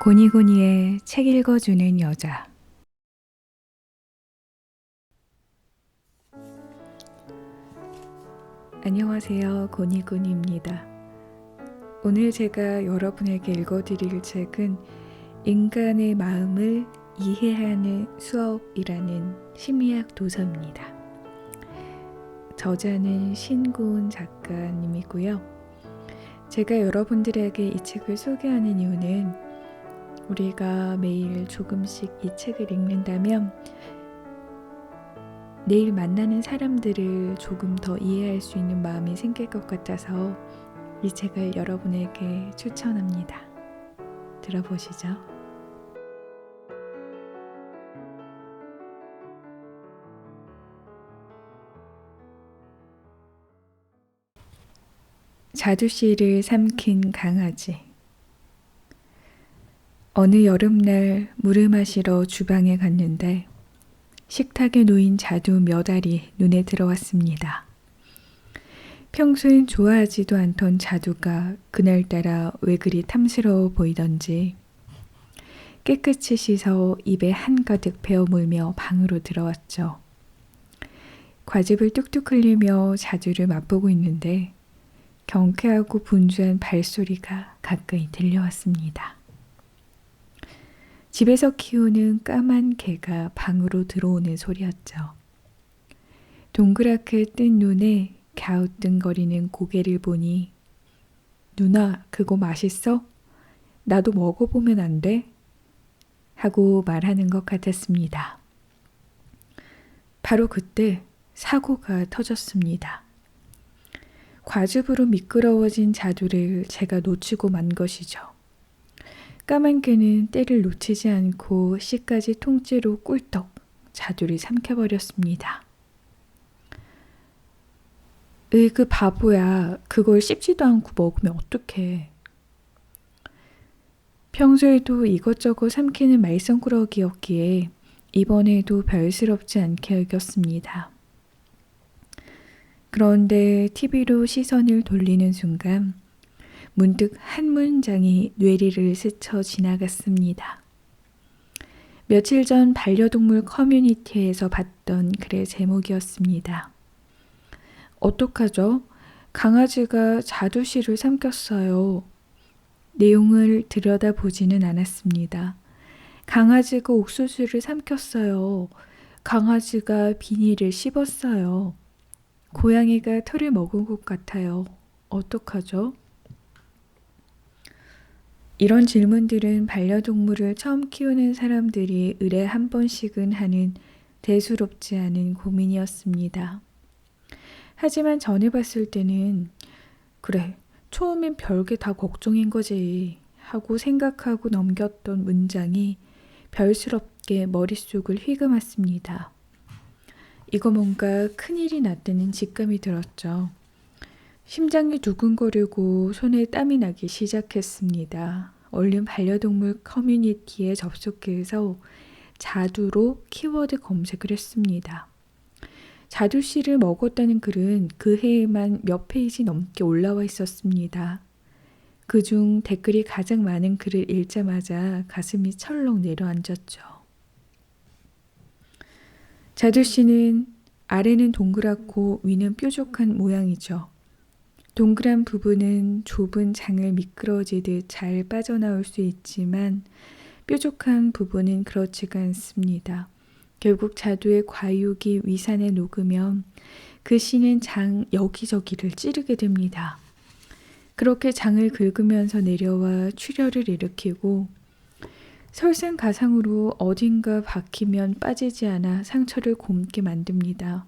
고니고니의 책 읽어주는 여자. 안녕하세요. 고니고니입니다. 오늘 제가 여러분에게 읽어드릴 책은 인간의 마음을 이해하는 수업이라는 심리학 도서입니다. 저자는 신고은 작가님이고요. 제가 여러분들에게 이 책을 소개하는 이유는 우리가 매일 조금씩 이 책을 읽는다면 내일 만나는 사람들을 조금 더 이해할 수 있는 마음이 생길 것 같아서 이 책을 여러분에게 추천합니다. 들어보시죠. 자두씨를 삼킨 강아지. 어느 여름날 물을 마시러 주방에 갔는데 식탁에 놓인 자두 몇 알이 눈에 들어왔습니다. 평소엔 좋아하지도 않던 자두가 그날따라 왜 그리 탐스러워 보이던지 깨끗이 씻어 입에 한가득 베어 물며 방으로 들어왔죠. 과즙을 뚝뚝 흘리며 자두를 맛보고 있는데 경쾌하고 분주한 발소리가 가까이 들려왔습니다. 집에서 키우는 까만 개가 방으로 들어오는 소리였죠. 동그랗게 뜬 눈에 갸우뚱거리는 고개를 보니 누나, 그거 맛있어? 나도 먹어보면 안 돼? 하고 말하는 것 같았습니다. 바로 그때 사고가 터졌습니다. 과즙으로 미끄러워진 자두를 제가 놓치고 만 것이죠. 까만 개는 때를 놓치지 않고 씨까지 통째로 꿀떡 자두를 삼켜버렸습니다. 그 바보야. 그걸 씹지도 않고 먹으면 어떡해. 평소에도 이것저것 삼키는 말썽꾸러기였기에 이번에도 별스럽지 않게 여겼습니다. 그런데 TV로 시선을 돌리는 순간 문득 한 문장이 뇌리를 스쳐 지나갔습니다. 며칠 전 반려동물 커뮤니티에서 봤던 글의 제목이었습니다. 어떡하죠? 강아지가 자두씨를 삼켰어요. 내용을 들여다보지는 않았습니다. 강아지가 옥수수를 삼켰어요. 강아지가 비닐을 씹었어요. 고양이가 털을 먹은 것 같아요. 어떡하죠? 이런 질문들은 반려동물을 처음 키우는 사람들이 의례 한 번씩은 하는 대수롭지 않은 고민이었습니다. 하지만 전에 봤을 때는 그래, 처음엔 별게 다 걱정인 거지 하고 생각하고 넘겼던 문장이 별스럽게 머릿속을 휘감았습니다. 이거 뭔가 큰일이 났다는 직감이 들었죠. 심장이 두근거리고 손에 땀이 나기 시작했습니다. 얼른 반려동물 커뮤니티에 접속해서 자두로 키워드 검색을 했습니다. 자두씨를 먹었다는 글은 그 해에만 몇 페이지 넘게 올라와 있었습니다. 그중 댓글이 가장 많은 글을 읽자마자 가슴이 철렁 내려앉았죠. 자두씨는 아래는 동그랗고 위는 뾰족한 모양이죠. 동그란 부분은 좁은 장을 미끄러지듯 잘 빠져나올 수 있지만 뾰족한 부분은 그렇지가 않습니다. 결국 자두의 과육이 위산에 녹으면 그 씨는 장 여기저기를 찌르게 됩니다. 그렇게 장을 긁으면서 내려와 출혈을 일으키고 설상가상으로 어딘가 박히면 빠지지 않아 상처를 곪게 만듭니다.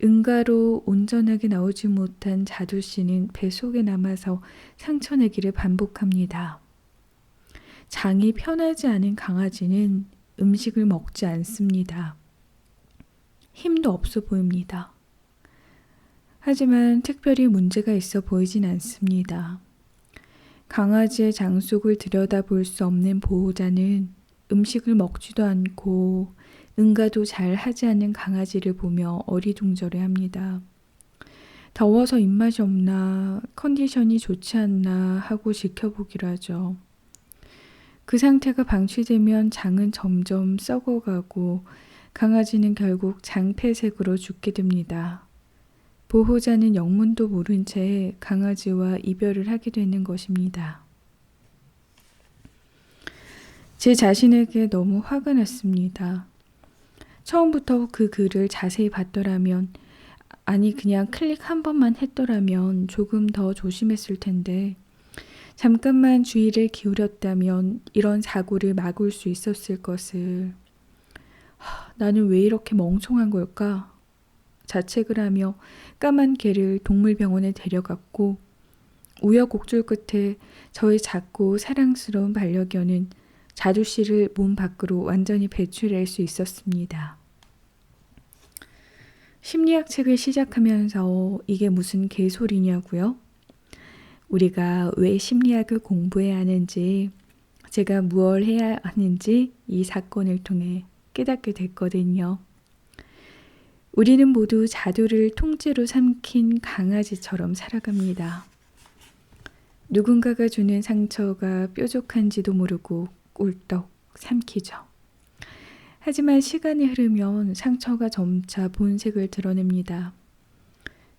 응가로 온전하게 나오지 못한 자두씨는 배 속에 남아서 상처 내기를 반복합니다. 장이 편하지 않은 강아지는 음식을 먹지 않습니다. 힘도 없어 보입니다. 하지만 특별히 문제가 있어 보이진 않습니다. 강아지의 장 속을 들여다볼 수 없는 보호자는 음식을 먹지도 않고 응가도 잘 하지 않는 강아지를 보며 어리둥절해합니다. 더워서 입맛이 없나, 컨디션이 좋지 않나 하고 지켜보기로 하죠. 그 상태가 방치되면 장은 점점 썩어가고 강아지는 결국 장폐색으로 죽게 됩니다. 보호자는 영문도 모른 채 강아지와 이별을 하게 되는 것입니다. 제 자신에게 너무 화가 났습니다. 처음부터 그 글을 자세히 봤더라면, 아니 그냥 클릭 한 번만 했더라면 조금 더 조심했을 텐데, 잠깐만 주의를 기울였다면 이런 사고를 막을 수 있었을 것을. 나는 왜 이렇게 멍청한 걸까? 자책을 하며 까만 개를 동물병원에 데려갔고, 우여곡절 끝에 저의 작고 사랑스러운 반려견은 자두씨를 몸 밖으로 완전히 배출할 수 있었습니다. 심리학 책을 시작하면서 이게 무슨 개소리냐고요? 우리가 왜 심리학을 공부해야 하는지, 제가 무엇을 해야 하는지 이 사건을 통해 깨닫게 됐거든요. 우리는 모두 자두를 통째로 삼킨 강아지처럼 살아갑니다. 누군가가 주는 상처가 뾰족한지도 모르고 꿀떡 삼키죠. 하지만 시간이 흐르면 상처가 점차 본색을 드러냅니다.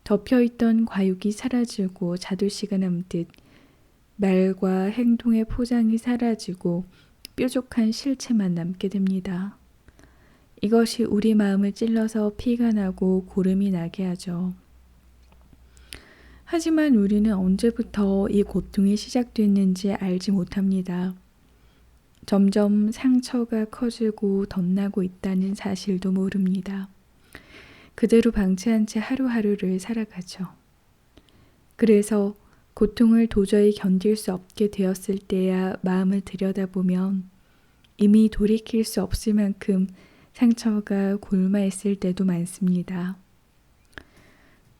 덮여있던 과육이 사라지고 자두씨가 남듯 말과 행동의 포장이 사라지고 뾰족한 실체만 남게 됩니다. 이것이 우리 마음을 찔러서 피가 나고 고름이 나게 하죠. 하지만 우리는 언제부터 이 고통이 시작됐는지 알지 못합니다. 점점 상처가 커지고 덧나고 있다는 사실도 모릅니다. 그대로 방치한 채 하루하루를 살아가죠. 그래서 고통을 도저히 견딜 수 없게 되었을 때야 마음을 들여다보면 이미 돌이킬 수 없을 만큼 상처가 골마있을 때도 많습니다.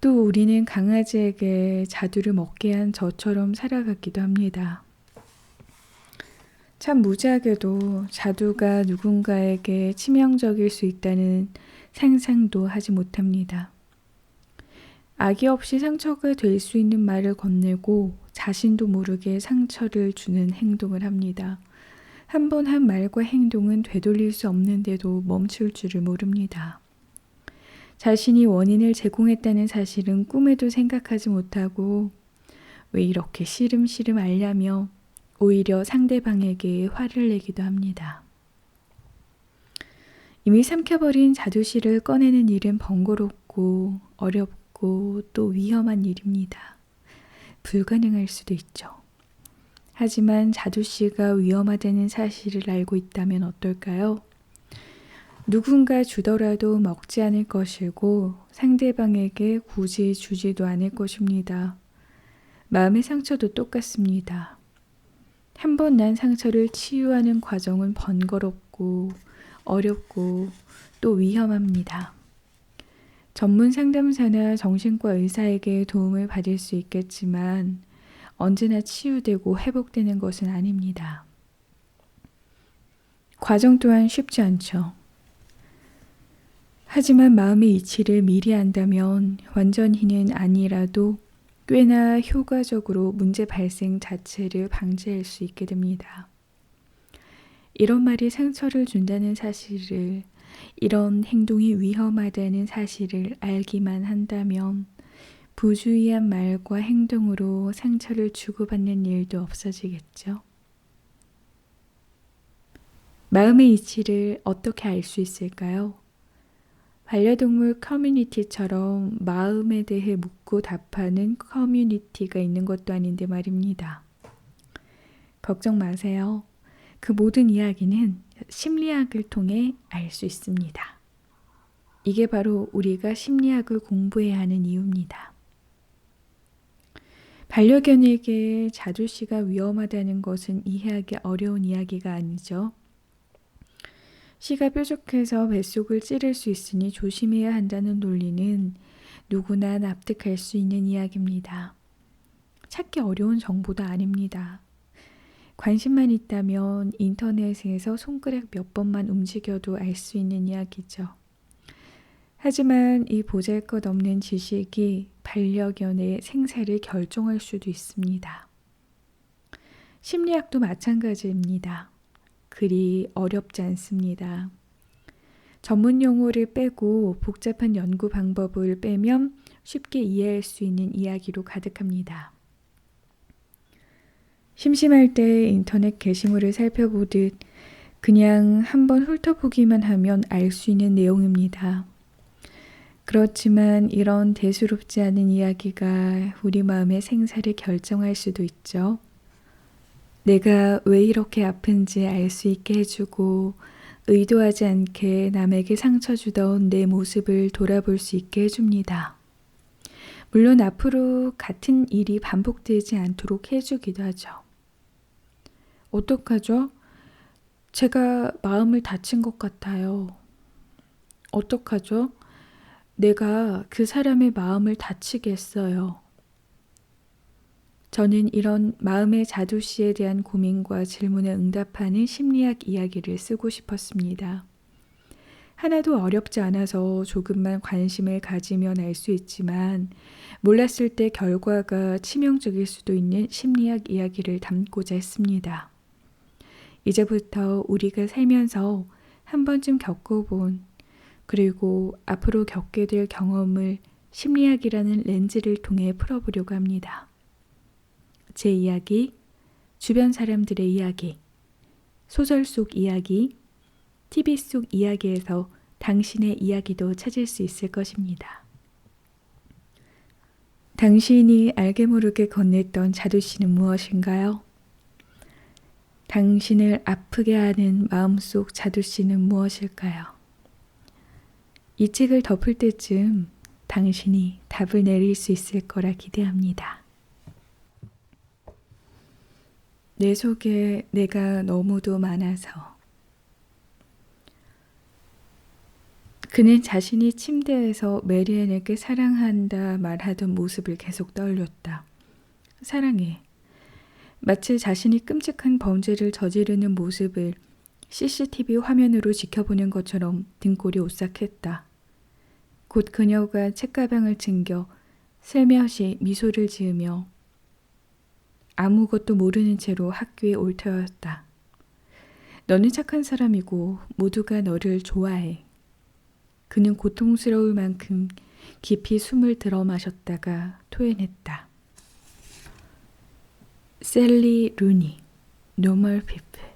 또 우리는 강아지에게 자두를 먹게 한 저처럼 살아가기도 합니다. 참 무지하게도 자두가 누군가에게 치명적일 수 있다는 상상도 하지 못합니다. 악의 없이 상처가 될 수 있는 말을 건네고 자신도 모르게 상처를 주는 행동을 합니다. 한 번 한 말과 행동은 되돌릴 수 없는데도 멈출 줄을 모릅니다. 자신이 원인을 제공했다는 사실은 꿈에도 생각하지 못하고 왜 이렇게 시름시름 앓냐며 오히려 상대방에게 화를 내기도 합니다. 이미 삼켜버린 자두씨를 꺼내는 일은 번거롭고 어렵고 또 위험한 일입니다. 불가능할 수도 있죠. 하지만 자두씨가 위험하다는 사실을 알고 있다면 어떨까요? 누군가 주더라도 먹지 않을 것이고 상대방에게 굳이 주지도 않을 것입니다. 마음의 상처도 똑같습니다. 한 번 난 상처를 치유하는 과정은 번거롭고 어렵고 또 위험합니다. 전문 상담사나 정신과 의사에게 도움을 받을 수 있겠지만 언제나 치유되고 회복되는 것은 아닙니다. 과정 또한 쉽지 않죠. 하지만 마음의 이치를 미리 안다면 완전히는 아니라도 꽤나 효과적으로 문제 발생 자체를 방지할 수 있게 됩니다. 이런 말이 상처를 준다는 사실을, 이런 행동이 위험하다는 사실을 알기만 한다면 부주의한 말과 행동으로 상처를 주고받는 일도 없어지겠죠. 마음의 이치를 어떻게 알 수 있을까요? 반려동물 커뮤니티처럼 마음에 대해 묻고 답하는 커뮤니티가 있는 것도 아닌데 말입니다. 걱정 마세요. 그 모든 이야기는 심리학을 통해 알 수 있습니다. 이게 바로 우리가 심리학을 공부해야 하는 이유입니다. 반려견에게 자두씨가 위험하다는 것은 이해하기 어려운 이야기가 아니죠. 씨가 뾰족해서 뱃속을 찌를 수 있으니 조심해야 한다는 논리는 누구나 납득할 수 있는 이야기입니다. 찾기 어려운 정보도 아닙니다. 관심만 있다면 인터넷에서 손가락 몇 번만 움직여도 알 수 있는 이야기죠. 하지만 이 보잘것없는 지식이 반려견의 생사를 결정할 수도 있습니다. 심리학도 마찬가지입니다. 그리 어렵지 않습니다. 전문 용어를 빼고 복잡한 연구 방법을 빼면 쉽게 이해할 수 있는 이야기로 가득합니다. 심심할 때 인터넷 게시물을 살펴보듯 그냥 한번 훑어보기만 하면 알 수 있는 내용입니다. 그렇지만 이런 대수롭지 않은 이야기가 우리 마음의 생사를 결정할 수도 있죠. 내가 왜 이렇게 아픈지 알 수 있게 해주고 의도하지 않게 남에게 상처 주던 내 모습을 돌아볼 수 있게 해줍니다. 물론 앞으로 같은 일이 반복되지 않도록 해주기도 하죠. 어떡하죠? 제가 마음을 다친 것 같아요. 어떡하죠? 내가 그 사람의 마음을 다치게 했어요. 저는 이런 마음의 자두씨에 대한 고민과 질문에 응답하는 심리학 이야기를 쓰고 싶었습니다. 하나도 어렵지 않아서 조금만 관심을 가지면 알 수 있지만 몰랐을 때 결과가 치명적일 수도 있는 심리학 이야기를 담고자 했습니다. 이제부터 우리가 살면서 한 번쯤 겪어본 그리고 앞으로 겪게 될 경험을 심리학이라는 렌즈를 통해 풀어보려고 합니다. 제 이야기, 주변 사람들의 이야기, 소설 속 이야기, TV 속 이야기에서 당신의 이야기도 찾을 수 있을 것입니다. 당신이 알게 모르게 건넸던 자두씨는 무엇인가요? 당신을 아프게 하는 마음속 자두씨는 무엇일까요? 이 책을 덮을 때쯤 당신이 답을 내릴 수 있을 거라 기대합니다. 내 속에 내가 너무도 많아서. 그는 자신이 침대에서 메리앤에게 사랑한다 말하던 모습을 계속 떠올렸다. 사랑해. 마치 자신이 끔찍한 범죄를 저지르는 모습을 CCTV 화면으로 지켜보는 것처럼 등골이 오싹했다. 곧 그녀가 책가방을 챙겨 슬며시 미소를 지으며 아무것도 모르는 채로 학교에 올 터였다. 너는 착한 사람이고 모두가 너를 좋아해. 그는 고통스러울 만큼 깊이 숨을 들어 마셨다가 토해냈다. 셀리 루니, Normal People.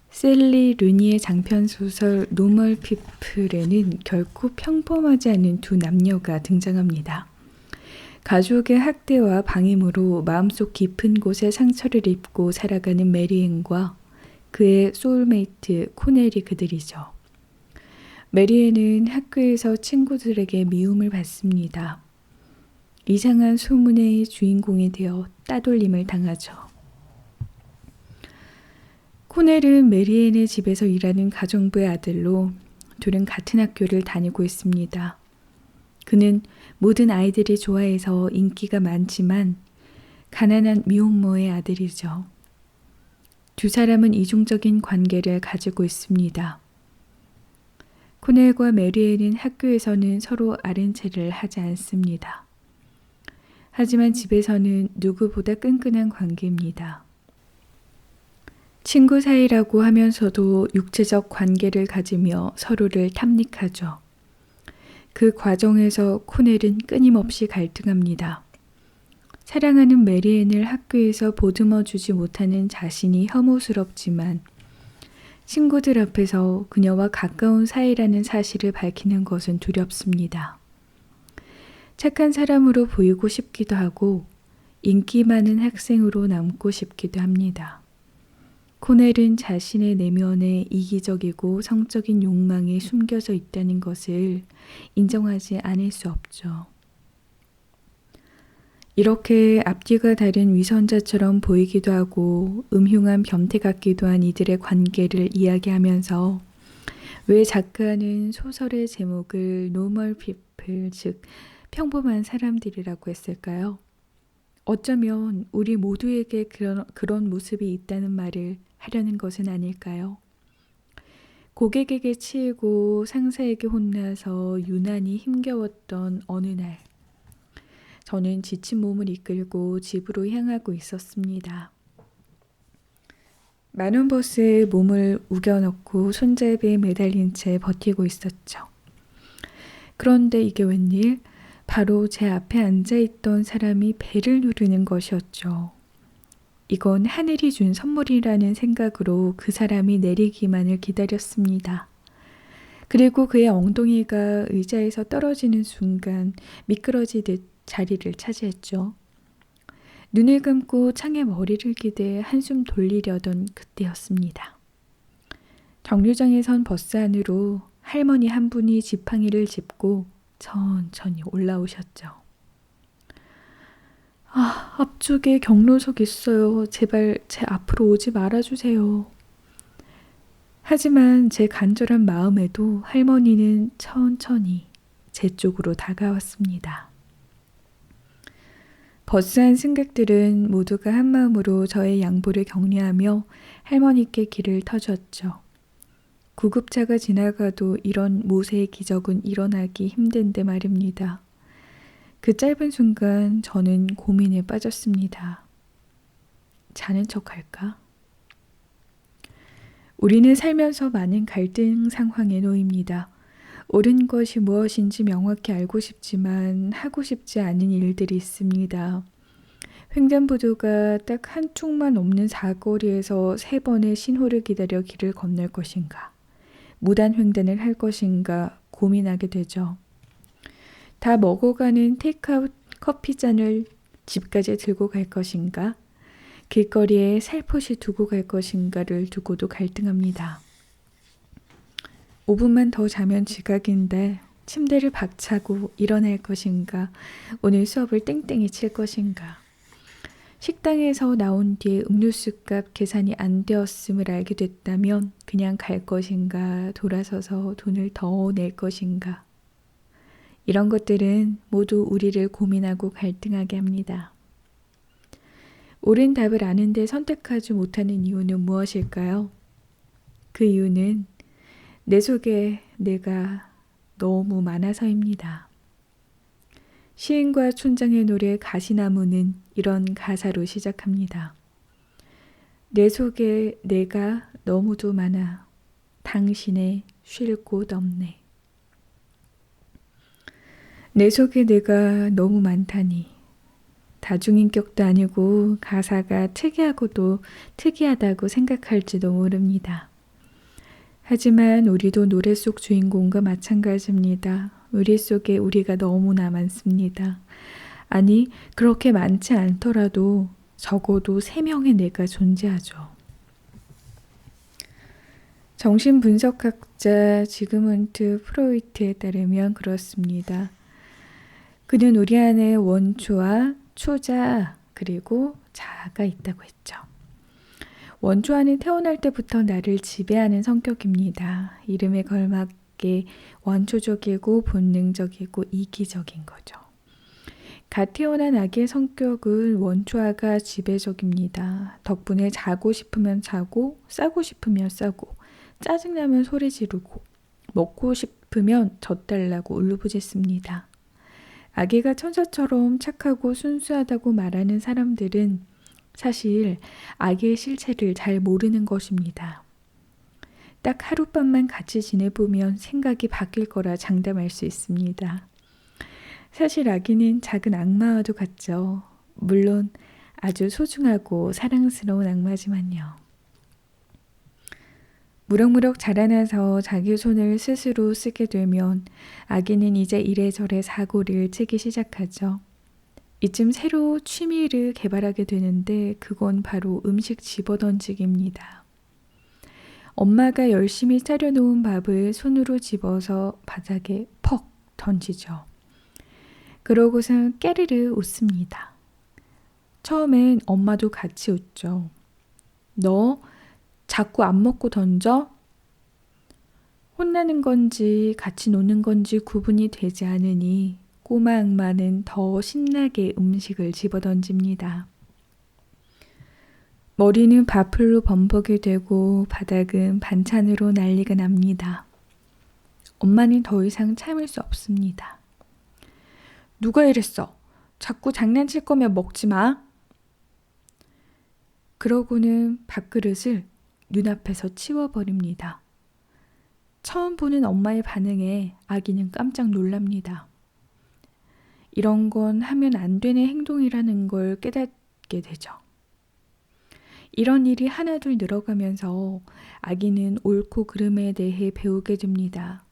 셀리 루니의 장편소설 Normal People에는 결코 평범하지 않은 두 남녀가 등장합니다. 가족의 학대와 방임으로 마음속 깊은 곳에 상처를 입고 살아가는 메리앤과 그의 소울메이트 코넬이 그들이죠. 메리앤은 학교에서 친구들에게 미움을 받습니다. 이상한 소문의 주인공이 되어 따돌림을 당하죠. 코넬은 메리앤의 집에서 일하는 가정부의 아들로 둘은 같은 학교를 다니고 있습니다. 그는 모든 아이들이 좋아해서 인기가 많지만 가난한 미혼모의 아들이죠. 두 사람은 이중적인 관계를 가지고 있습니다. 코넬과 메리앤은 학교에서는 서로 아는 체를 하지 않습니다. 하지만 집에서는 누구보다 끈끈한 관계입니다. 친구 사이라고 하면서도 육체적 관계를 가지며 서로를 탐닉하죠. 그 과정에서 코넬은 끊임없이 갈등합니다. 사랑하는 메리앤을 학교에서 보듬어 주지 못하는 자신이 혐오스럽지만 친구들 앞에서 그녀와 가까운 사이라는 사실을 밝히는 것은 두렵습니다. 착한 사람으로 보이고 싶기도 하고 인기 많은 학생으로 남고 싶기도 합니다. 코넬은 자신의 내면에 이기적이고 성적인 욕망이 숨겨져 있다는 것을 인정하지 않을 수 없죠. 이렇게 앞뒤가 다른 위선자처럼 보이기도 하고 음흉한 변태 같기도 한 이들의 관계를 이야기하면서 왜 작가는 소설의 제목을 Normal People, 즉 평범한 사람들이라고 했을까요? 어쩌면 우리 모두에게 그런 모습이 있다는 말을 하려는 것은 아닐까요? 고객에게 치이고 상사에게 혼나서 유난히 힘겨웠던 어느 날, 저는 지친 몸을 이끌고 집으로 향하고 있었습니다. 만원버스에 몸을 우겨넣고 손잡이에 매달린 채 버티고 있었죠. 그런데 이게 웬일? 바로 제 앞에 앉아있던 사람이 배를 누르는 것이었죠. 이건 하늘이 준 선물이라는 생각으로 그 사람이 내리기만을 기다렸습니다. 그리고 그의 엉덩이가 의자에서 떨어지는 순간 미끄러지듯 자리를 차지했죠. 눈을 감고 창에 머리를 기대 한숨 돌리려던 그때였습니다. 정류장에 선 버스 안으로 할머니 한 분이 지팡이를 짚고 천천히 올라오셨죠. 앞쪽에 경로석 있어요. 제발 제 앞으로 오지 말아주세요. 하지만 제 간절한 마음에도 할머니는 천천히 제 쪽으로 다가왔습니다. 버스 안 승객들은 모두가 한마음으로 저의 양보를 격려하며 할머니께 길을 터줬죠. 구급차가 지나가도 이런 모세의 기적은 일어나기 힘든데 말입니다. 그 짧은 순간 저는 고민에 빠졌습니다. 자는 척할까? 우리는 살면서 많은 갈등 상황에 놓입니다. 옳은 것이 무엇인지 명확히 알고 싶지만 하고 싶지 않은 일들이 있습니다. 횡단보도가 딱 한 쪽만 없는 사거리에서 3번의 신호를 기다려 길을 건널 것인가, 무단 횡단을 할 것인가 고민하게 되죠. 다 먹어가는 테이크아웃 커피잔을 집까지 들고 갈 것인가, 길거리에 살포시 두고 갈 것인가를 두고도 갈등합니다. 5분만 더 자면 지각인데 침대를 박차고 일어날 것인가, 오늘 수업을 땡땡이 칠 것인가, 식당에서 나온 뒤에 음료수값 계산이 안 되었음을 알게 됐다면 그냥 갈 것인가, 돌아서서 돈을 더 낼 것인가. 이런 것들은 모두 우리를 고민하고 갈등하게 합니다. 옳은 답을 아는데 선택하지 못하는 이유는 무엇일까요? 그 이유는 내 속에 내가 너무 많아서입니다. 시인과 촌장의 노래 가시나무는 이런 가사로 시작합니다. 내 속에 내가 너무도 많아 당신의 쉴 곳 없네. 내 속에 내가 너무 많다니. 다중인격도 아니고 가사가 특이하고도 특이하다고 생각할지도 모릅니다. 하지만 우리도 노래 속 주인공과 마찬가지입니다. 우리 속에 우리가 너무나 많습니다. 아니, 그렇게 많지 않더라도 적어도 3명의 내가 존재하죠. 정신분석학자 지그문트 프로이트에 따르면 그렇습니다. 그는 우리 안에 원초와 초자 그리고 자아가 있다고 했죠. 원초아는 태어날 때부터 나를 지배하는 성격입니다. 이름에 걸맞게 원초적이고 본능적이고 이기적인 거죠. 갓 태어난 아기의 성격은 원초아가 지배적입니다. 덕분에 자고 싶으면 자고, 싸고 싶으면 싸고, 짜증나면 소리 지르고, 먹고 싶으면 젖달라고 울부짖습니다. 아기가 천사처럼 착하고 순수하다고 말하는 사람들은 사실 아기의 실체를 잘 모르는 것입니다. 딱 하룻밤만 같이 지내보면 생각이 바뀔 거라 장담할 수 있습니다. 사실 아기는 작은 악마와도 같죠. 물론 아주 소중하고 사랑스러운 악마지만요. 무럭무럭 자라나서 자기 손을 스스로 쓰게 되면 아기는 이제 이래저래 사고를 치기 시작하죠. 이쯤 새로 취미를 개발하게 되는데 그건 바로 음식 집어던지기입니다. 엄마가 열심히 차려놓은 밥을 손으로 집어서 바닥에 퍽 던지죠. 그러고선 깨르르 웃습니다. 처음엔 엄마도 같이 웃죠. 너 자꾸 안 먹고 던져? 혼나는 건지 같이 노는 건지 구분이 되지 않으니 꼬마 악마는 더 신나게 음식을 집어던집니다. 머리는 밥풀로 범벅이 되고 바닥은 반찬으로 난리가 납니다. 엄마는 더 이상 참을 수 없습니다. 누가 이랬어? 자꾸 장난칠 거면 먹지 마. 그러고는 밥그릇을 눈앞에서 치워버립니다. 처음 보는 엄마의 반응에 아기는 깜짝 놀랍니다. 이런 건 하면 안 되는 행동이라는 걸 깨닫게 되죠. 이런 일이 하나둘 늘어가면서 아기는 옳고 그름에 대해 배우게 됩니다.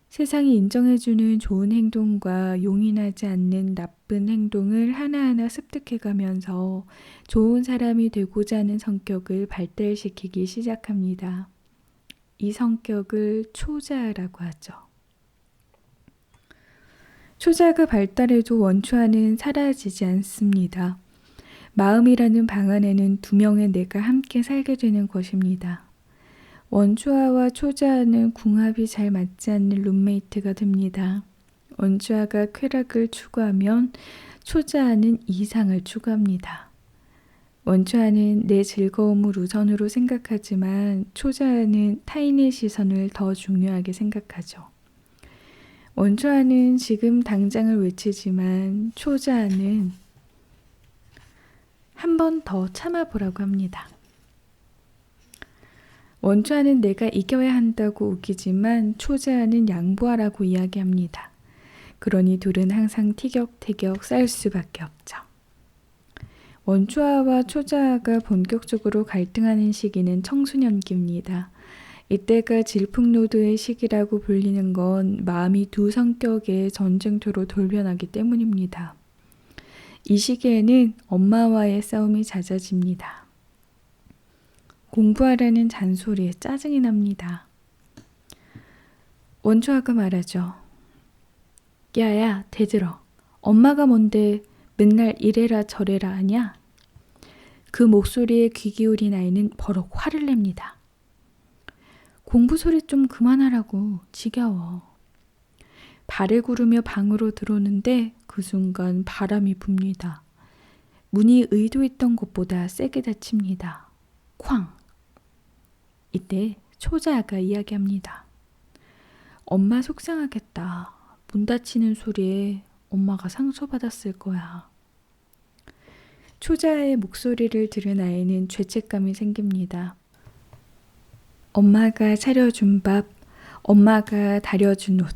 세상이 인정해주는 좋은 행동과 용인하지 않는 나쁜 행동을 하나하나 습득해가면서 좋은 사람이 되고자 하는 성격을 발달시키기 시작합니다. 이 성격을 초자라고 하죠. 초자가 발달해도 원초아는 사라지지 않습니다. 마음이라는 방 안에는 두 명의 내가 함께 살게 되는 것입니다. 원초아와 초자아는 궁합이 잘 맞지 않는 룸메이트가 됩니다. 원초아가 쾌락을 추구하면 초자아는 이상을 추구합니다. 원초아는 내 즐거움을 우선으로 생각하지만 초자아는 타인의 시선을 더 중요하게 생각하죠. 원초아는 지금 당장을 외치지만 초자아는 한 번 더 참아보라고 합니다. 원초아는 내가 이겨야 한다고 우기지만 초자아는 양보하라고 이야기합니다. 그러니 둘은 항상 티격태격 싸울 수밖에 없죠. 원초아와 초자아가 본격적으로 갈등하는 시기는 청소년기입니다. 이때가 질풍노도의 시기라고 불리는 건 마음이 두 성격의 전쟁터로 돌변하기 때문입니다. 이 시기에는 엄마와의 싸움이 잦아집니다. 공부하라는 잔소리에 짜증이 납니다. 원초아가 말하죠. 야야, 대들어. 엄마가 뭔데 맨날 이래라 저래라 하냐? 그 목소리에 귀 기울인 아이는 버럭 화를 냅니다. 공부 소리 좀 그만하라고. 지겨워. 발을 구르며 방으로 들어오는데 그 순간 바람이 붑니다. 문이 의도했던 것보다 세게 닫힙니다. 쾅! 이때 초자아가 이야기합니다. 엄마 속상하겠다. 문 닫히는 소리에 엄마가 상처받았을 거야. 초자아의 목소리를 들은 아이는 죄책감이 생깁니다. 엄마가 차려준 밥, 엄마가 다려준 옷,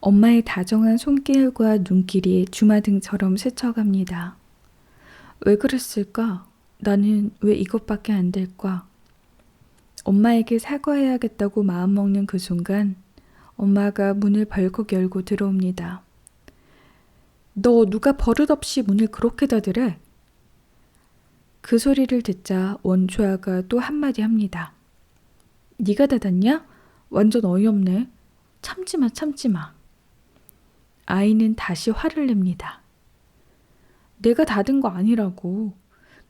엄마의 다정한 손길과 눈길이 주마등처럼 스쳐갑니다. 왜 그랬을까? 나는 왜 이것밖에 안 될까? 엄마에게 사과해야겠다고 마음먹는 그 순간 엄마가 문을 벌컥 열고 들어옵니다. 너 누가 버릇없이 문을 그렇게 닫으래? 그 소리를 듣자 원초아가 또 한마디 합니다. 네가 닫았냐? 완전 어이없네. 참지마 참지마. 아이는 다시 화를 냅니다. 내가 닫은 거 아니라고.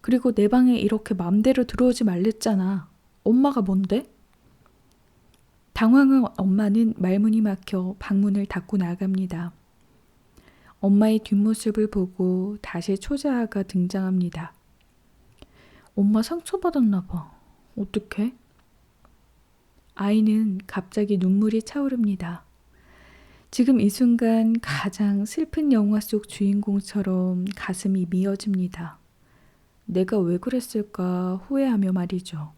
그리고 내 방에 이렇게 맘대로 들어오지 말랬잖아. 엄마가 뭔데? 당황한 엄마는 말문이 막혀 방문을 닫고 나갑니다. 엄마의 뒷모습을 보고 다시 초자아가 등장합니다. 엄마 상처받았나 봐. 어떡해? 아이는 갑자기 눈물이 차오릅니다. 지금 이 순간 가장 슬픈 영화 속 주인공처럼 가슴이 미어집니다. 내가 왜 그랬을까 후회하며 말이죠.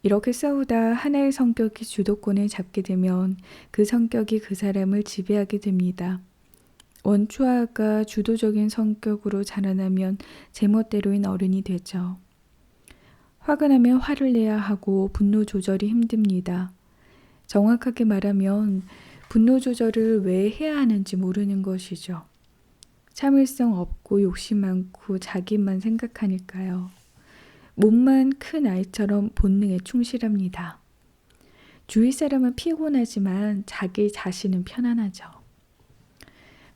이렇게 싸우다 하나의 성격이 주도권을 잡게 되면 그 성격이 그 사람을 지배하게 됩니다. 원초아가 주도적인 성격으로 자라나면 제멋대로인 어른이 되죠. 화가 나면 화를 내야 하고 분노 조절이 힘듭니다. 정확하게 말하면 분노 조절을 왜 해야 하는지 모르는 것이죠. 참을성 없고 욕심 많고 자기만 생각하니까요. 몸만 큰 아이처럼 본능에 충실합니다. 주위 사람은 피곤하지만 자기 자신은 편안하죠.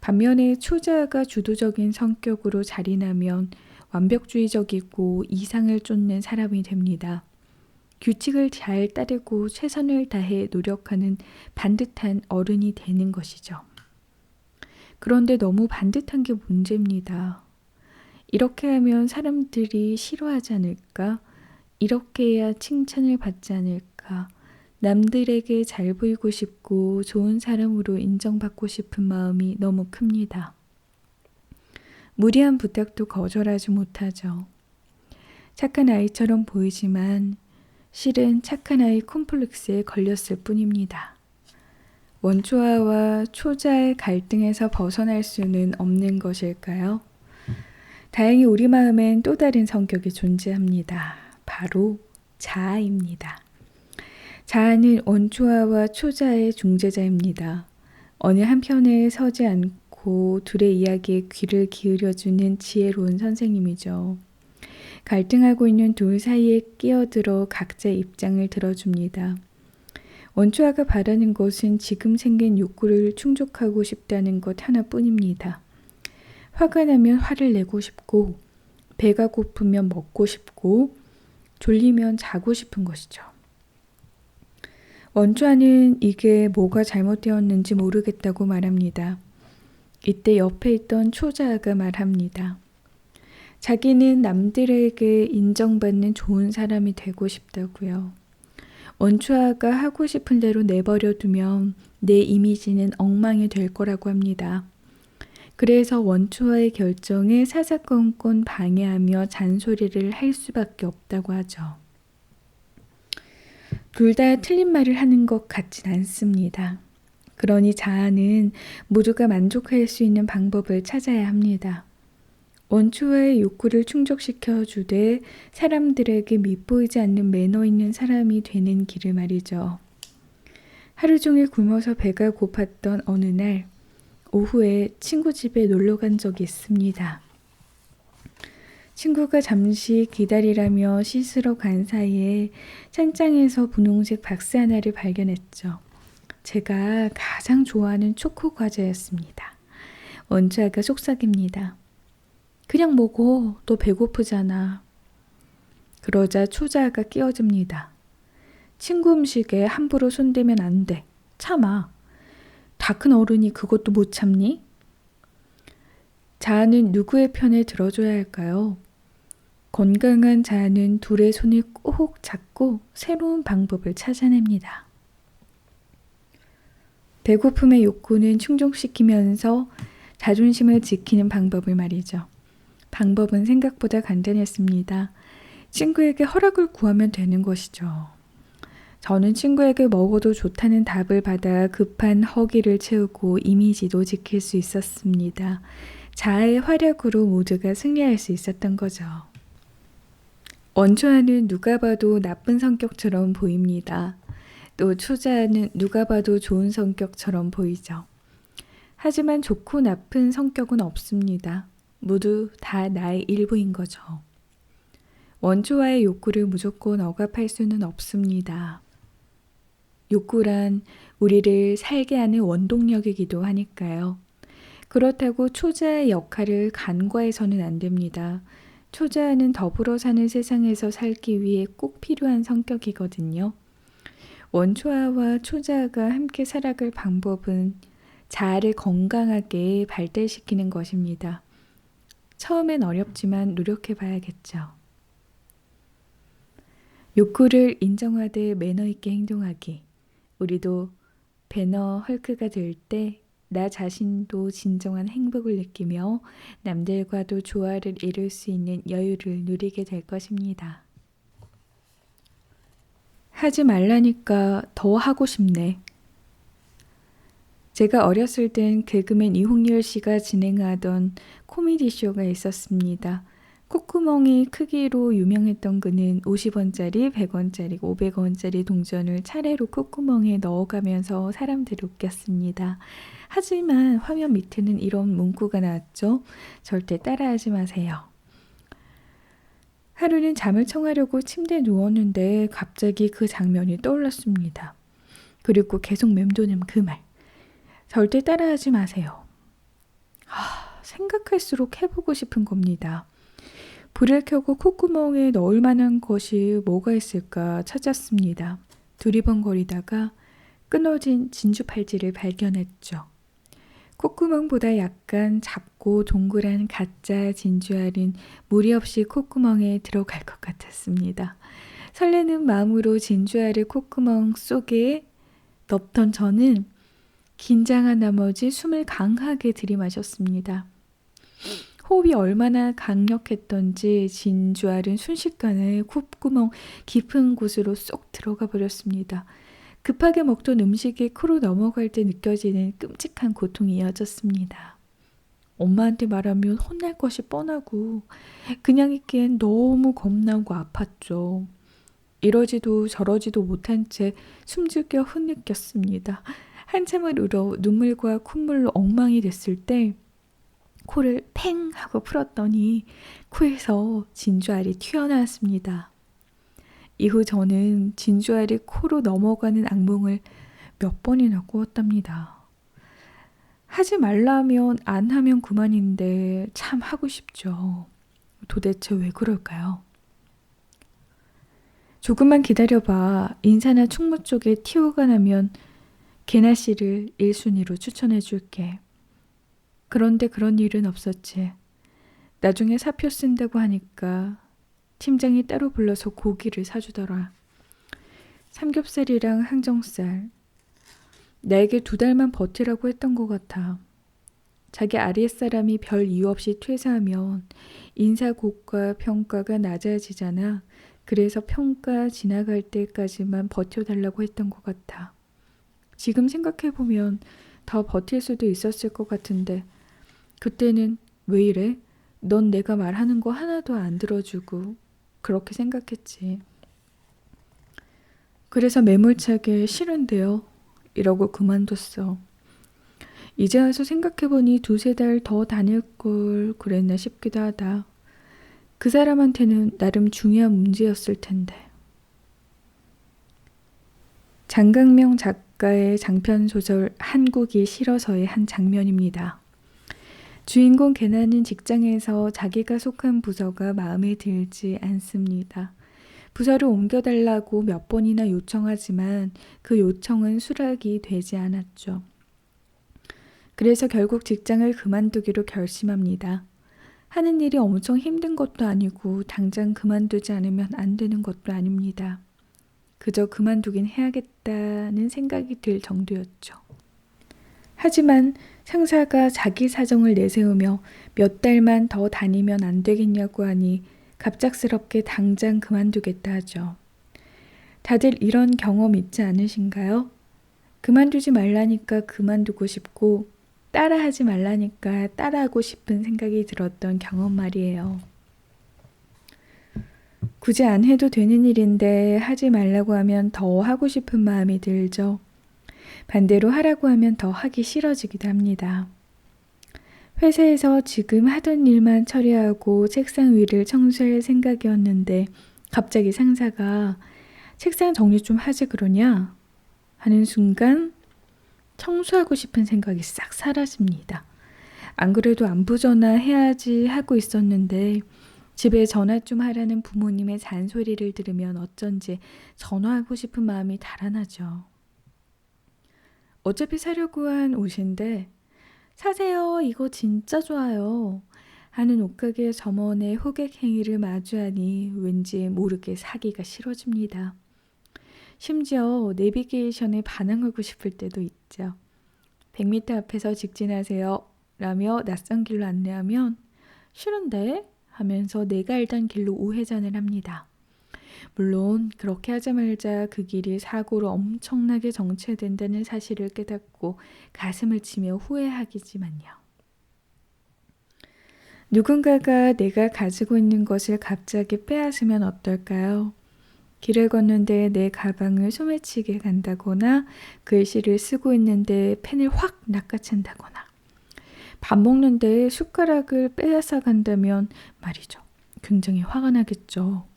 반면에 초자아가 주도적인 성격으로 자리나면 완벽주의적이고 이상을 쫓는 사람이 됩니다. 규칙을 잘 따르고 최선을 다해 노력하는 반듯한 어른이 되는 것이죠. 그런데 너무 반듯한 게 문제입니다. 이렇게 하면 사람들이 싫어하지 않을까? 이렇게 해야 칭찬을 받지 않을까? 남들에게 잘 보이고 싶고 좋은 사람으로 인정받고 싶은 마음이 너무 큽니다. 무리한 부탁도 거절하지 못하죠. 착한 아이처럼 보이지만 실은 착한 아이 콤플렉스에 걸렸을 뿐입니다. 원초아와 초자의 갈등에서 벗어날 수는 없는 것일까요? 다행히 우리 마음엔 또 다른 성격이 존재합니다. 바로 자아입니다. 자아는 원초아와 초자의 중재자입니다. 어느 한편에 서지 않고 둘의 이야기에 귀를 기울여주는 지혜로운 선생님이죠. 갈등하고 있는 둘 사이에 끼어들어 각자의 입장을 들어줍니다. 원초아가 바라는 것은 지금 생긴 욕구를 충족하고 싶다는 것 하나뿐입니다. 화가 나면 화를 내고 싶고, 배가 고프면 먹고 싶고, 졸리면 자고 싶은 것이죠. 원초아는 이게 뭐가 잘못되었는지 모르겠다고 말합니다. 이때 옆에 있던 초자아가 말합니다. 자기는 남들에게 인정받는 좋은 사람이 되고 싶다고요. 원초아가 하고 싶은 대로 내버려 두면 내 이미지는 엉망이 될 거라고 합니다. 그래서 원초아의 결정에 사사건건 방해하며 잔소리를 할 수밖에 없다고 하죠. 둘 다 틀린 말을 하는 것 같진 않습니다. 그러니 자아는 모두가 만족할 수 있는 방법을 찾아야 합니다. 원초아의 욕구를 충족시켜 주되 사람들에게 밉보이지 않는 매너 있는 사람이 되는 길을 말이죠. 하루 종일 굶어서 배가 고팠던 어느 날 오후에 친구 집에 놀러 간 적이 있습니다. 친구가 잠시 기다리라며 씻으러 간 사이에 찬장에서 분홍색 박스 하나를 발견했죠. 제가 가장 좋아하는 초코 과자였습니다. 원초아가 속삭입니다. 그냥 먹어. 너 배고프잖아. 그러자 초자아가 끼어듭니다. 친구 음식에 함부로 손대면 안 돼. 참아. 다 큰 어른이 그것도 못 참니? 자아는 누구의 편에 들어줘야 할까요? 건강한 자아는 둘의 손을 꼭 잡고 새로운 방법을 찾아냅니다. 배고픔의 욕구는 충족시키면서 자존심을 지키는 방법을 말이죠. 방법은 생각보다 간단했습니다. 친구에게 허락을 구하면 되는 것이죠. 저는 친구에게 먹어도 좋다는 답을 받아 급한 허기를 채우고 이미지도 지킬 수 있었습니다. 자아의 활약으로 모두가 승리할 수 있었던 거죠. 원초아는 누가 봐도 나쁜 성격처럼 보입니다. 또 초자아는 누가 봐도 좋은 성격처럼 보이죠. 하지만 좋고 나쁜 성격은 없습니다. 모두 다 나의 일부인 거죠. 원초아의 욕구를 무조건 억압할 수는 없습니다. 욕구란 우리를 살게 하는 원동력이기도 하니까요. 그렇다고 초자아의 역할을 간과해서는 안 됩니다. 초자아는 더불어 사는 세상에서 살기 위해 꼭 필요한 성격이거든요. 원초아와 초자아가 함께 살아갈 방법은 자아를 건강하게 발달시키는 것입니다. 처음엔 어렵지만 노력해 봐야겠죠. 욕구를 인정하되 매너 있게 행동하기. 우리도 배너 헐크가 될 때 나 자신도 진정한 행복을 느끼며 남들과도 조화를 이룰 수 있는 여유를 누리게 될 것입니다. 하지 말라니까 더 하고 싶네. 제가 어렸을 땐 개그맨 이홍렬 씨가 진행하던 코미디 쇼가 있었습니다. 콧구멍이 크기로 유명했던 그는 50원짜리, 100원짜리, 500원짜리 동전을 차례로 콧구멍에 넣어가면서 사람들을 웃겼습니다. 하지만 화면 밑에는 이런 문구가 나왔죠. 절대 따라하지 마세요. 하루는 잠을 청하려고 침대에 누웠는데 갑자기 그 장면이 떠올랐습니다. 그리고 계속 맴도는 그 말. 절대 따라하지 마세요. 생각할수록 해보고 싶은 겁니다. 불을 켜고 콧구멍에 넣을 만한 것이 뭐가 있을까 찾았습니다. 두리번거리다가 끊어진 진주 팔찌를 발견했죠. 콧구멍보다 약간 작고 동그란 가짜 진주알은 무리 없이 콧구멍에 들어갈 것 같았습니다. 설레는 마음으로 진주알을 콧구멍 속에 넣던 저는 긴장한 나머지 숨을 강하게 들이마셨습니다. 호흡이 얼마나 강력했던지 진주알은 순식간에 콧구멍 깊은 곳으로 쏙 들어가 버렸습니다. 급하게 먹던 음식이 코로 넘어갈 때 느껴지는 끔찍한 고통이 이어졌습니다. 엄마한테 말하면 혼날 것이 뻔하고 그냥 있기엔 너무 겁나고 아팠죠. 이러지도 저러지도 못한 채 숨죽여 흐느꼈습니다. 한참을 울어 눈물과 콧물로 엉망이 됐을 때 코를 팽 하고 풀었더니 코에서 진주알이 튀어나왔습니다. 이후 저는 진주알이 코로 넘어가는 악몽을 몇 번이나 꾸었답니다. 하지 말라면 안 하면 그만인데 참 하고 싶죠. 도대체 왜 그럴까요? 조금만 기다려봐. 인사나 충무 쪽에 티오가 나면 개나 씨를 1순위로 추천해 줄게. 그런데 그런 일은 없었지. 나중에 사표 쓴다고 하니까 팀장이 따로 불러서 고기를 사주더라. 삼겹살이랑 항정살. 나에게 2달만 버티라고 했던 것 같아. 자기 아랫사람이 별 이유 없이 퇴사하면 인사고과 평가가 낮아지잖아. 그래서 평가 지나갈 때까지만 버텨달라고 했던 것 같아. 지금 생각해보면 더 버틸 수도 있었을 것 같은데 그때는 왜 이래? 넌 내가 말하는 거 하나도 안 들어주고 그렇게 생각했지. 그래서 매몰차게 싫은데요. 이러고 그만뒀어. 이제 와서 생각해보니 2-3달 더 다닐 걸 그랬나 싶기도 하다. 그 사람한테는 나름 중요한 문제였을 텐데. 장강명 작가의 장편소설 한국이 싫어서의 한 장면입니다. 주인공 개나는 직장에서 자기가 속한 부서가 마음에 들지 않습니다. 부서를 옮겨달라고 몇 번이나 요청하지만 그 요청은 수락이 되지 않았죠. 그래서 결국 직장을 그만두기로 결심합니다. 하는 일이 엄청 힘든 것도 아니고 당장 그만두지 않으면 안 되는 것도 아닙니다. 그저 그만두긴 해야겠다는 생각이 들 정도였죠. 하지만 상사가 자기 사정을 내세우며 몇 달만 더 다니면 안 되겠냐고 하니 갑작스럽게 당장 그만두겠다 하죠. 다들 이런 경험 있지 않으신가요? 그만두지 말라니까 그만두고 싶고 따라하지 말라니까 따라하고 싶은 생각이 들었던 경험 말이에요. 굳이 안 해도 되는 일인데 하지 말라고 하면 더 하고 싶은 마음이 들죠. 반대로 하라고 하면 더 하기 싫어지기도 합니다. 회사에서 지금 하던 일만 처리하고 책상 위를 청소할 생각이었는데 갑자기 상사가 책상 정리 좀 하지 그러냐? 하는 순간 청소하고 싶은 생각이 싹 사라집니다. 안 그래도 안부 전화 해야지 하고 있었는데 집에 전화 좀 하라는 부모님의 잔소리를 들으면 어쩐지 전화하고 싶은 마음이 달아나죠. 어차피 사려고 한 옷인데 사세요. 이거 진짜 좋아요. 하는 옷가게 점원의 호객 행위를 마주하니 왠지 모르게 사기가 싫어집니다. 심지어 내비게이션에 반항하고 싶을 때도 있죠. 100m 앞에서 직진하세요. 라며 낯선 길로 안내하면 싫은데? 하면서 내가 알던 길로 우회전을 합니다. 물론 그렇게 하자마자 그 길이 사고로 엄청나게 정체된다는 사실을 깨닫고 가슴을 치며 후회하기지만요. 누군가가 내가 가지고 있는 것을 갑자기 빼앗으면 어떨까요? 길을 걷는데 내 가방을 소매치게 간다거나 글씨를 쓰고 있는데 펜을 확 낚아챈다거나 밥 먹는데 숟가락을 빼앗아 간다면 말이죠. 굉장히 화가 나겠죠.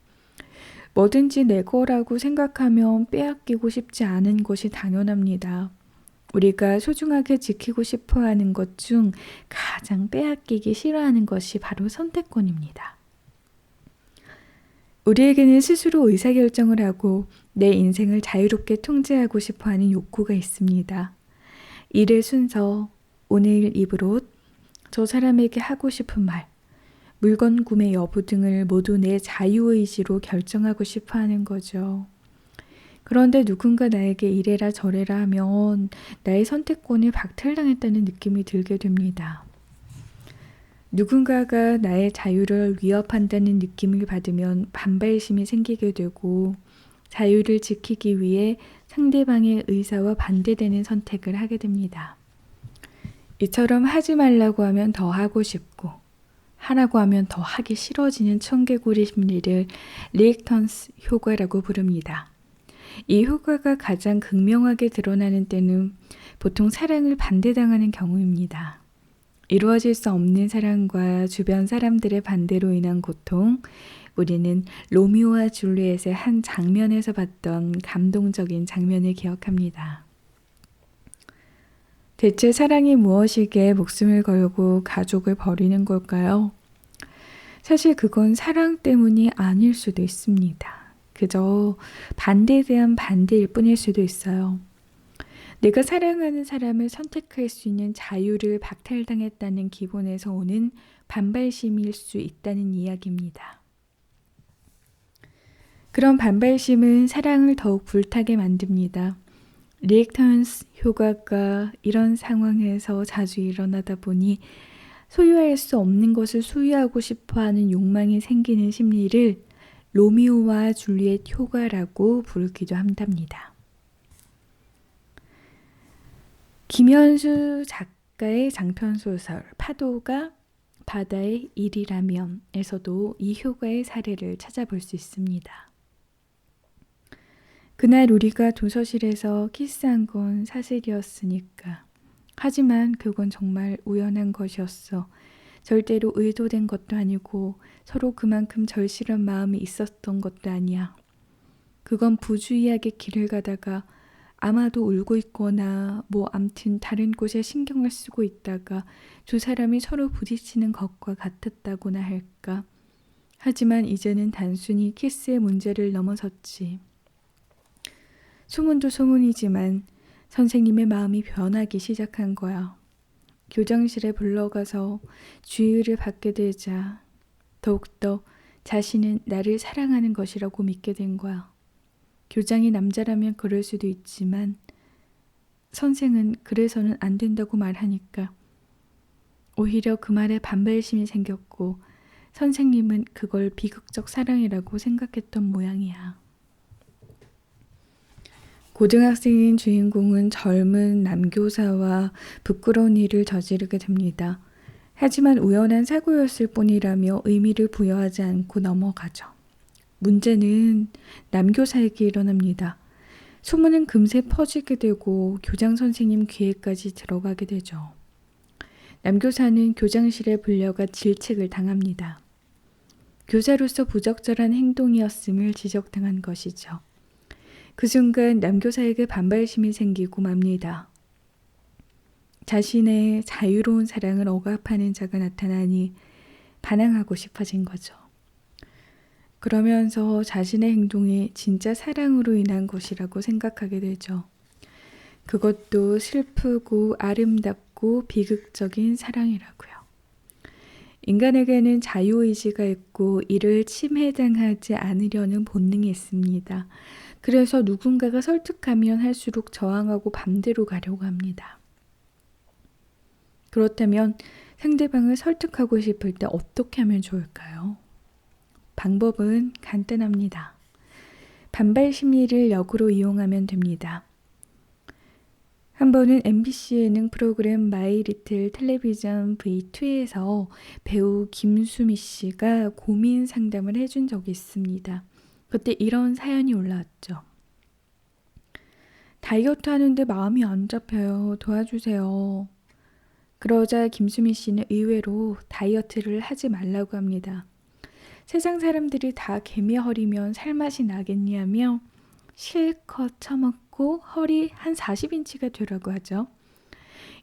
뭐든지 내 거라고 생각하면 빼앗기고 싶지 않은 것이 당연합니다. 우리가 소중하게 지키고 싶어 하는 것 중 가장 빼앗기기 싫어하는 것이 바로 선택권입니다. 우리에게는 스스로 의사결정을 하고 내 인생을 자유롭게 통제하고 싶어 하는 욕구가 있습니다. 일의 순서, 오늘 입을 옷, 저 사람에게 하고 싶은 말, 물건 구매 여부 등을 모두 내 자유의지로 결정하고 싶어 하는 거죠. 그런데 누군가 나에게 이래라 저래라 하면 나의 선택권을 박탈당했다는 느낌이 들게 됩니다. 누군가가 나의 자유를 위협한다는 느낌을 받으면 반발심이 생기게 되고 자유를 지키기 위해 상대방의 의사와 반대되는 선택을 하게 됩니다. 이처럼 하지 말라고 하면 더 하고 싶고 하라고 하면 더 하기 싫어지는 청개구리 심리를 리액턴스 효과라고 부릅니다. 이 효과가 가장 극명하게 드러나는 때는 보통 사랑을 반대당하는 경우입니다. 이루어질 수 없는 사랑과 주변 사람들의 반대로 인한 고통, 우리는 로미오와 줄리엣의 한 장면에서 봤던 감동적인 장면을 기억합니다. 대체 사랑이 무엇이기에 목숨을 걸고 가족을 버리는 걸까요? 사실 그건 사랑 때문이 아닐 수도 있습니다. 그저 반대에 대한 반대일 뿐일 수도 있어요. 내가 사랑하는 사람을 선택할 수 있는 자유를 박탈당했다는 기본에서 오는 반발심일 수 있다는 이야기입니다. 그런 반발심은 사랑을 더욱 불타게 만듭니다. 리액턴스 효과가 이런 상황에서 자주 일어나다 보니 소유할 수 없는 것을 소유하고 싶어하는 욕망이 생기는 심리를 로미오와 줄리엣 효과라고 부르기도 한답니다. 김현수 작가의 장편소설 파도가 바다의 일이라면에서도 이 효과의 사례를 찾아볼 수 있습니다. 그날 우리가 도서실에서 키스한 건 사실이었으니까. 하지만 그건 정말 우연한 것이었어. 절대로 의도된 것도 아니고 서로 그만큼 절실한 마음이 있었던 것도 아니야. 그건 부주의하게 길을 가다가 아마도 울고 있거나 암튼 다른 곳에 신경을 쓰고 있다가 두 사람이 서로 부딪히는 것과 같았다고나 할까. 하지만 이제는 단순히 키스의 문제를 넘어섰지. 소문도 소문이지만 선생님의 마음이 변하기 시작한 거야. 교장실에 불러가서 주의를 받게 되자 더욱더 자신은 나를 사랑하는 것이라고 믿게 된 거야. 교장이 남자라면 그럴 수도 있지만 선생은 그래서는 안 된다고 말하니까 오히려 그 말에 반발심이 생겼고 선생님은 그걸 비극적 사랑이라고 생각했던 모양이야. 고등학생인 주인공은 젊은 남교사와 부끄러운 일을 저지르게 됩니다. 하지만 우연한 사고였을 뿐이라며 의미를 부여하지 않고 넘어가죠. 문제는 남교사에게 일어납니다. 소문은 금세 퍼지게 되고 교장 선생님 귀에까지 들어가게 되죠. 남교사는 교장실에 불려가 질책을 당합니다. 교사로서 부적절한 행동이었음을 지적당한 것이죠. 그 순간 남교사에게 반발심이 생기고 맙니다. 자신의 자유로운 사랑을 억압하는 자가 나타나니 반항하고 싶어진 거죠. 그러면서 자신의 행동이 진짜 사랑으로 인한 것이라고 생각하게 되죠. 그것도 슬프고 아름답고 비극적인 사랑이라고요. 인간에게는 자유의지가 있고 이를 침해당하지 않으려는 본능이 있습니다. 그래서 누군가가 설득하면 할수록 저항하고 반대로 가려고 합니다. 그렇다면 상대방을 설득하고 싶을 때 어떻게 하면 좋을까요? 방법은 간단합니다. 반발 심리를 역으로 이용하면 됩니다. 한 번은 MBC 예능 프로그램 마이 리틀 텔레비전 V2에서 배우 김수미 씨가 고민 상담을 해준 적이 있습니다. 그때 이런 사연이 올라왔죠. 다이어트 하는데 마음이 안 잡혀요. 도와주세요. 그러자 김수미 씨는 의외로 다이어트를 하지 말라고 합니다. 세상 사람들이 다 개미 허리면 살맛이 나겠냐며 실컷 처먹고 허리 한 40인치가 되라고 하죠.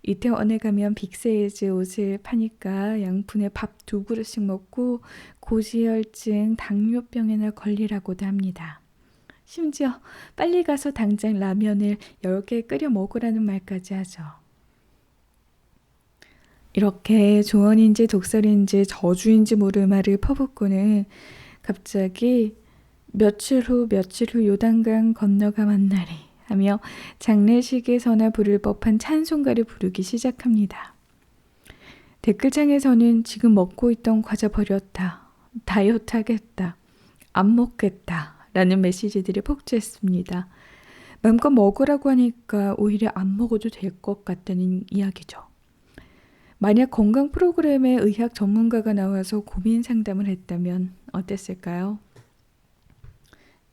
이태원에 가면 빅사이즈 옷을 파니까 양푼에 밥 2그릇씩 먹고 고지혈증, 당뇨병에나 걸리라고도 합니다. 심지어 빨리 가서 당장 라면을 10개 끓여 먹으라는 말까지 하죠. 이렇게 조언인지 독설인지 저주인지 모를 말을 퍼붓고는 갑자기 며칠 후 요단강 건너가 만나리 하며 장례식에서나 부를 법한 찬송가를 부르기 시작합니다. 댓글창에서는 지금 먹고 있던 과자 버렸다. 다이어트 하겠다. 안 먹겠다. 라는 메시지들이 폭주했습니다. 마음껏 먹으라고 하니까 오히려 안 먹어도 될 것 같다는 이야기죠. 만약 건강 프로그램에 의학 전문가가 나와서 고민 상담을 했다면 어땠을까요?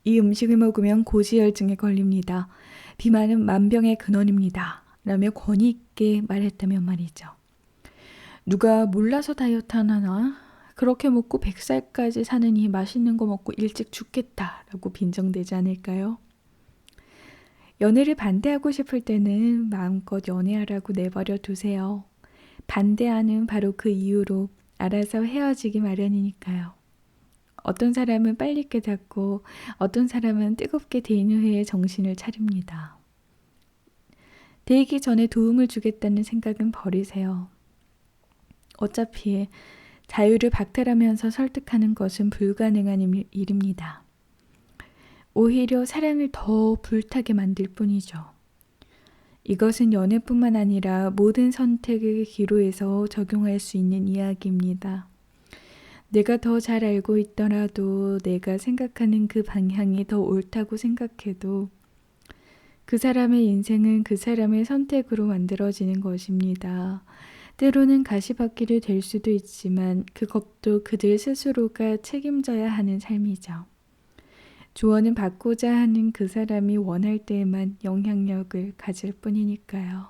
이 음식을 먹으면 고지혈증에 걸립니다. 비만은 만병의 근원입니다. 라며 권위 있게 말했다면 말이죠. 누가 몰라서 다이어트 하나? 그렇게 먹고 100살까지 사느니 맛있는 거 먹고 일찍 죽겠다라고 빈정대지 않을까요? 연애를 반대하고 싶을 때는 마음껏 연애하라고 내버려 두세요. 반대하는 바로 그 이유로 알아서 헤어지기 마련이니까요. 어떤 사람은 빨리 깨닫고 어떤 사람은 뜨겁게 대인 후에 정신을 차립니다. 데이기 전에 도움을 주겠다는 생각은 버리세요. 어차피 자유를 박탈하면서 설득하는 것은 불가능한 일입니다. 오히려 사랑을 더 불타게 만들 뿐이죠. 이것은 연애뿐만 아니라 모든 선택의 기로에서 적용할 수 있는 이야기입니다. 내가 더 잘 알고 있더라도 내가 생각하는 그 방향이 더 옳다고 생각해도 그 사람의 인생은 그 사람의 선택으로 만들어지는 것입니다. 때로는 가시밭길이 될 수도 있지만 그것도 그들 스스로가 책임져야 하는 삶이죠. 조언은 받고자 하는 그 사람이 원할 때에만 영향력을 가질 뿐이니까요.